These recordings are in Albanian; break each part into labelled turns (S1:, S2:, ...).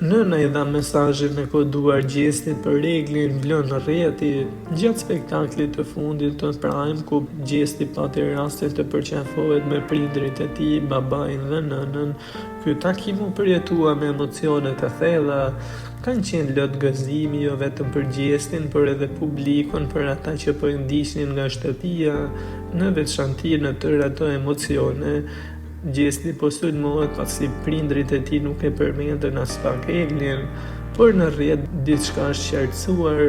S1: Nëna i dha mesazhin e koduar Gjestit për reglin vlon rrjeti. Gjatë spektaklit të fundit të Prime, ku Gjesti pati rastin të përqafohet me prindrit e tij, babain dhe nënën, ky takim u përjetua me emocione të thella. Kanë qenë lot gëzimi jo vetëm për Gjestin, por edhe publikun, për ata që po i ndiqnin nga shtëpia, në veçanti në tërë ato emocione. Gjesti po sulmohet pasi prindrit e tij nuk e përmendën as pak Eglin, por në rrjet diçka është qartësuar.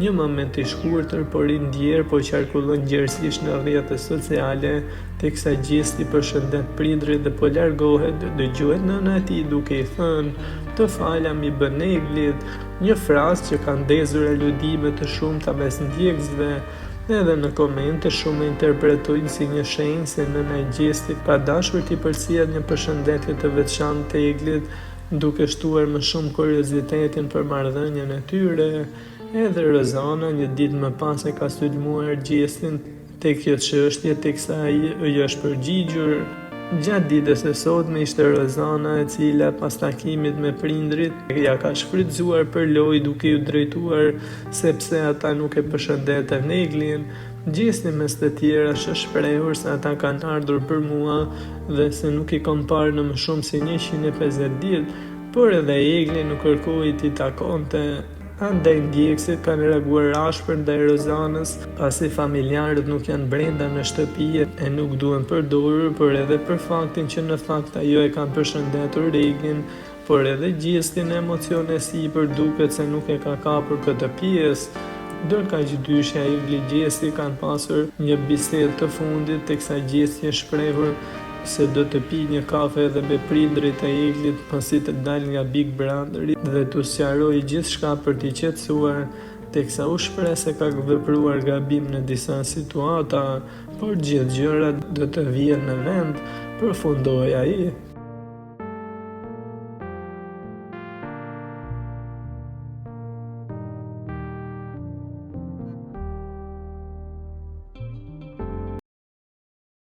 S1: Një moment i shkurtër por i ndjer po qarkullon gjerësisht në rrjetet sociale, teksa Gjesti përshëndet prindrit dhe po largohet, dëgjohet nëna e tij duke i thënë: "Të fala mi bën Eglit", një frazë që ka ndezur aludime të shumta mes ndjekësve. Edhe në komente shumë e interpretojnë si një shenjë se nëna e Gjestit ka dashur t'i përcjellë një përshëndetje të veçantë të Eglit, duke shtuar më shumë kuriozitetin për marrëdhënien e tyre. Edhe Rozana një ditë më pas e ka sulmuar Gjestin tek kjo çështje, teksa ai i është përgjigjur. Gjatë ditës së sotme ishte Rozana e cila pas takimit me prindrit ja ka shfrytzuar për lojë duke u drejtuar sepse ata nuk e përshëndeten Eglin. Gjesti mes të tjera është shprehur se ata kanë ardhur për mua dhe se nuk i kam parë në më shumë se 150 ditë, por edhe Egli nuk kërkoi t'i takonte. Andaj ndjekësit kanë reaguar ashpër ndaj Rozanës, pasi familjarët nuk janë brenda në shtëpi e nuk duhen përdorur, por edhe për faktin që në fakt ajo e kanë përshëndetur Eglin, por edhe Gjestin e emocione sipër duket se nuk e ka kapur këtë pjesë. Ndërkaq dyshja Egli Gjesti kanë pasur një bisedë të fundit, teksa Gjesti është shprehur se do të pi një kafe edhe me prindrit e Eglit pasi të dalë nga Big Brotheri dhe t'u sqarojë gjithçka për t'i qetësuar, teksa u shpreh se ka vepruar gabim në disa situata, por gjithë gjërat do të vijnë në vend, përfundoi ai.